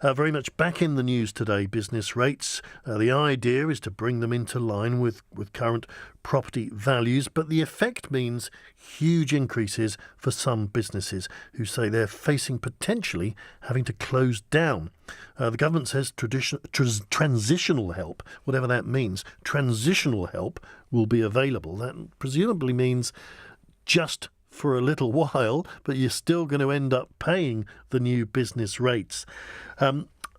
Very much back in the news today, business rates. The idea is to bring them into line with current property values, but the effect means huge increases for some businesses who say they're facing potentially having to close down. The government says transitional help, whatever that means, transitional help will be available. That presumably means just for a little while, but you're still going to end up paying the new business rates.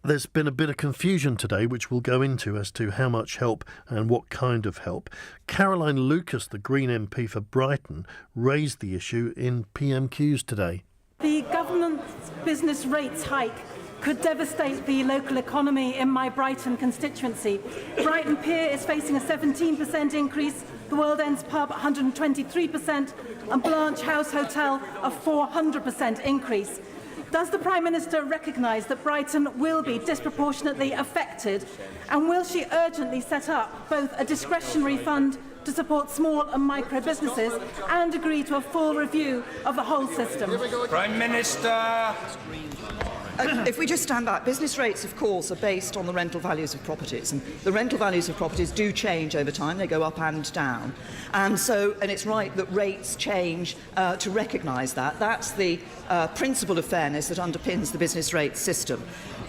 There's been a bit of confusion today, which we'll go into as to how much help and what kind of help. Caroline Lucas, the Green MP for Brighton, raised the issue in PMQs today. The government's business rates hike could devastate the local economy in my Brighton constituency. Brighton Pier is facing a 17% increase, the World End's pub 123%, and Blanche House Hotel a 400% increase. Does the Prime Minister recognise that Brighton will be disproportionately affected, and will she urgently set up both a discretionary fund to support small and micro businesses and agree to a full review of the whole system? Prime Minister. If we just stand back, business rates, of course, are based on the rental values of properties, and the rental values of properties do change over time. They go up and down, and it's right that rates change to recognise that. That's the principle of fairness that underpins the business rate system.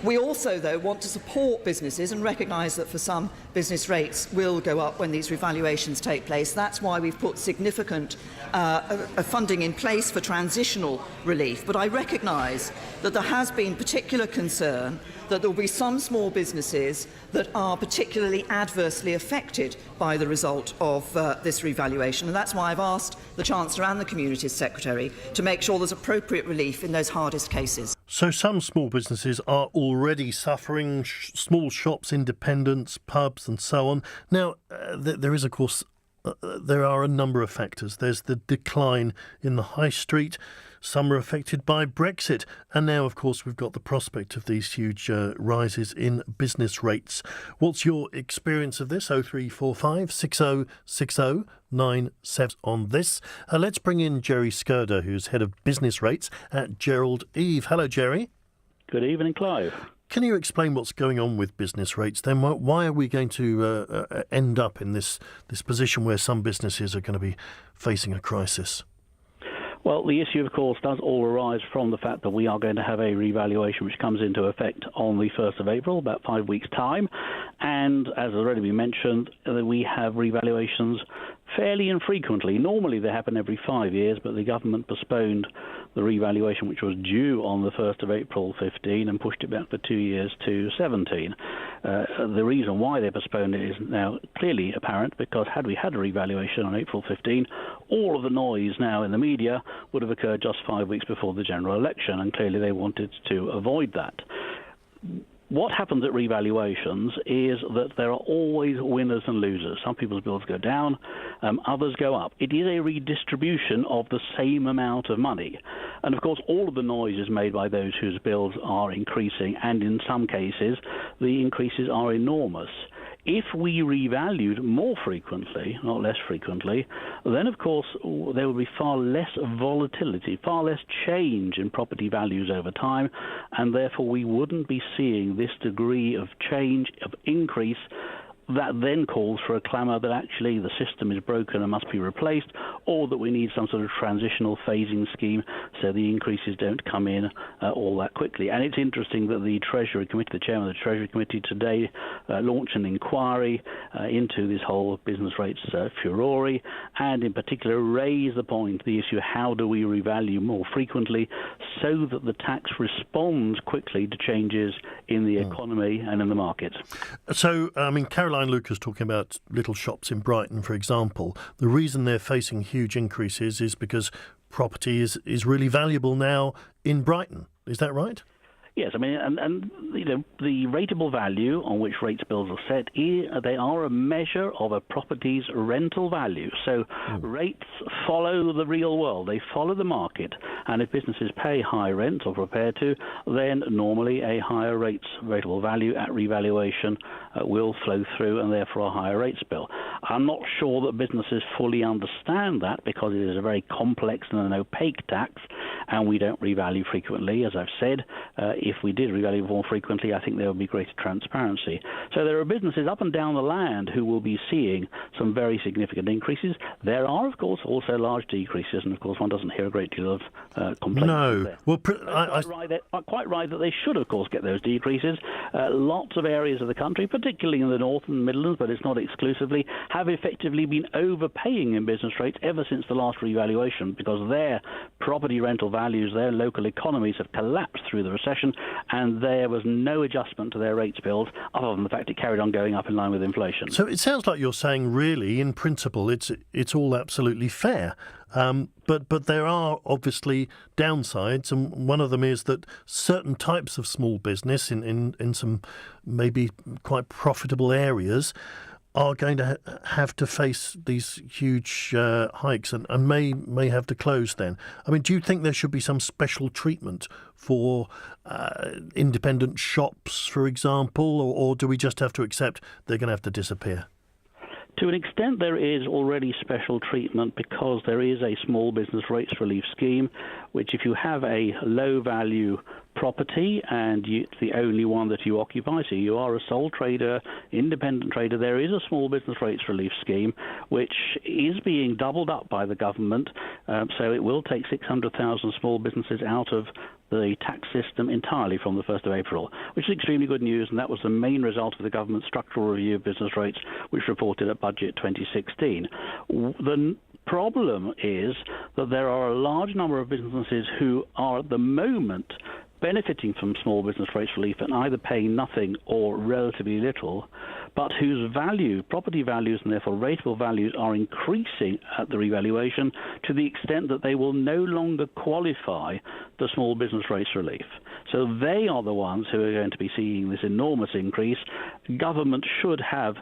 We also, though, want to support businesses and recognise that for some, business rates will go up when these revaluations take place. That's why we've put significant funding in place for transitional relief. But I recognise that there has been particular concern that there will be some small businesses that are particularly adversely affected by the result of this revaluation. And that's why I've asked the Chancellor and the Communities Secretary to make sure there's appropriate relief in those hardest cases. So some small businesses are already suffering, small shops, independents, pubs and so on. Now, there is, of course, there are a number of factors. There's the decline in the high street. Some are affected by Brexit. And now, of course, we've got the prospect of these huge rises in business rates. What's your experience of this? 0345 6060 97 on this. Let's bring in Jerry Schurder, who's head of business rates at Gerald Eve. Hello, Jerry. Good evening, Clive. Can you explain what's going on with business rates then? Why are we going to end up in this position where some businesses are going to be facing a crisis? Well, the issue, of course, does all arise from the fact that we are going to have a revaluation which comes into effect on the 1st of April, about 5 weeks' time. And as has already been mentioned, we have revaluations fairly infrequently. Normally they happen every 5 years, but the government postponed the revaluation, which was due on the 1st of April 15, and pushed it back for 2 years to 17. The reason why they postponed it is now clearly apparent, because had we had a revaluation on April 15, all of the noise now in the media would have occurred just 5 weeks before the general election, and clearly they wanted to avoid that. What happens at revaluations is that there are always winners and losers. Some people's bills go down, others go up. It is a redistribution of the same amount of money. And of course, all of the noise is made by those whose bills are increasing, and in some cases, the increases are enormous. If we revalued more frequently, not less frequently, then of course there would be far less volatility, far less change in property values over time, and therefore we wouldn't be seeing this degree of change, of increase, that then calls for a clamour that actually the system is broken and must be replaced, or that we need some sort of transitional phasing scheme so the increases don't come in all that quickly. And it's interesting that the Treasury Committee, the chairman of the Treasury Committee today launched an inquiry into this whole business rates furore, and in particular raised the point, the issue, how do we revalue more frequently so that the tax responds quickly to changes in the economy and in the market. So, I mean, Caroline Lucas talking about little shops in Brighton, for example. The reason they're facing huge increases is because property is really valuable now in Brighton. Is that right? Yes, I mean, and you know, the rateable value on which rates bills are set, they are a measure of a property's rental value. So rates follow the real world. They follow the market. And if businesses pay high rent or prepare to, then normally a higher rateable value at revaluation will flow through, and therefore a higher rates bill. I'm not sure that businesses fully understand that, because it is a very complex and an opaque tax, and we don't revalue frequently, as I've said. If we did revalue more frequently, I think there would be greater transparency. So there are businesses up and down the land who will be seeing some very significant increases. There are, of course, also large decreases, and of course one doesn't hear a great deal of complaints. No. There. Well, Quite right that they should, of course, get those decreases. Lots of areas of the country, particularly in the North and Midlands, but it's not exclusively, have effectively been overpaying in business rates ever since the last revaluation, because their property rental values, their local economies have collapsed through the recession, and there was no adjustment to their rates bills other than the fact it carried on going up in line with inflation. So it sounds like you're saying, really, in principle, it's all absolutely fair. But there are obviously downsides, and one of them is that certain types of small business in some maybe quite profitable areas are going to have to face these huge hikes and may have to close then. I mean, do you think there should be some special treatment for independent shops, for example, or do we just have to accept they're going to have to disappear? To an extent, there is already special treatment because there is a small business rates relief scheme, which if you have a low-value property and it's the only one that you occupy, so you are a sole trader, independent trader, there is a small business rates relief scheme which is being doubled up by the government, so it will take 600,000 small businesses out of the tax system entirely from the 1st of April, which is extremely good news, and that was the main result of the government's structural review of business rates, which reported at Budget 2016. The problem is that there are a large number of businesses who are at the moment benefiting from small business rates relief and either paying nothing or relatively little, but whose value, property values and therefore rateable values, are increasing at the revaluation to the extent that they will no longer qualify the small business rates relief. So they are the ones who are going to be seeing this enormous increase. Government should have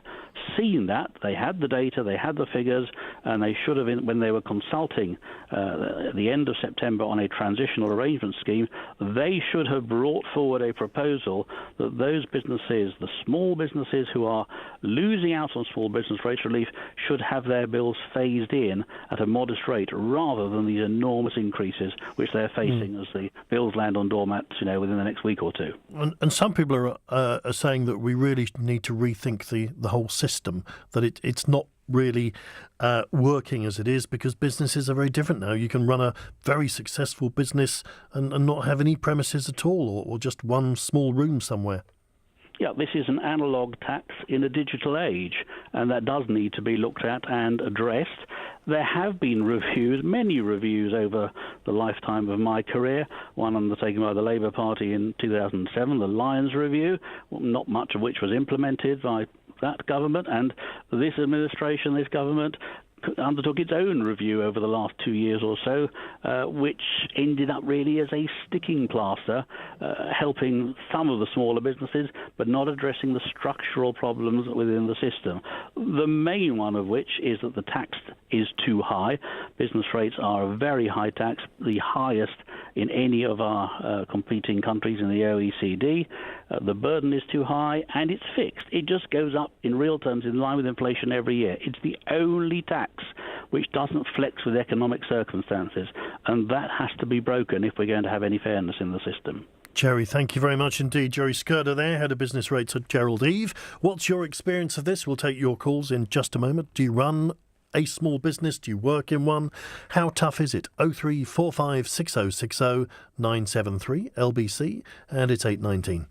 seen that. They had the data, they had the figures, and they should have, when they were consulting at the end of September on a transitional arrangement scheme, they should have brought forward a proposal that those businesses, the small businesses who are losing out on small business rates relief, should have their bills phased in at a modest rate rather than these enormous increases which they're facing as the bills land on doormats, within the next week or two. And some people are saying that we really need to rethink the whole system, that it's not really working as it is because businesses are very different now. You can run a very successful business and not have any premises at all, or just one small room somewhere. Yeah, this is an analogue tax in a digital age, and that does need to be looked at and addressed. There have been reviews, many reviews over the lifetime of my career, one undertaken by the Labour Party in 2007, the Lyons Review, not much of which was implemented by that government, and this administration, this government, undertook its own review over the last 2 years or so, which ended up really as a sticking plaster, helping some of the smaller businesses, but not addressing the structural problems within the system. The main one of which is that the tax is too high. Business rates are a very high tax, the highest in any of our competing countries in the OECD. The burden is too high, and it's fixed. It just goes up in real terms in line with inflation every year. It's the only tax which doesn't flex with economic circumstances, and that has to be broken if we're going to have any fairness in the system. Jerry, thank you very much indeed. Jerry Schurder there, Head of Business Rates at Gerald Eve. What's your experience of this? We'll take your calls in just a moment. Do you run a small business? Do you work in one? How tough is it? 0345 6060 973 LBC, and it's 8:19.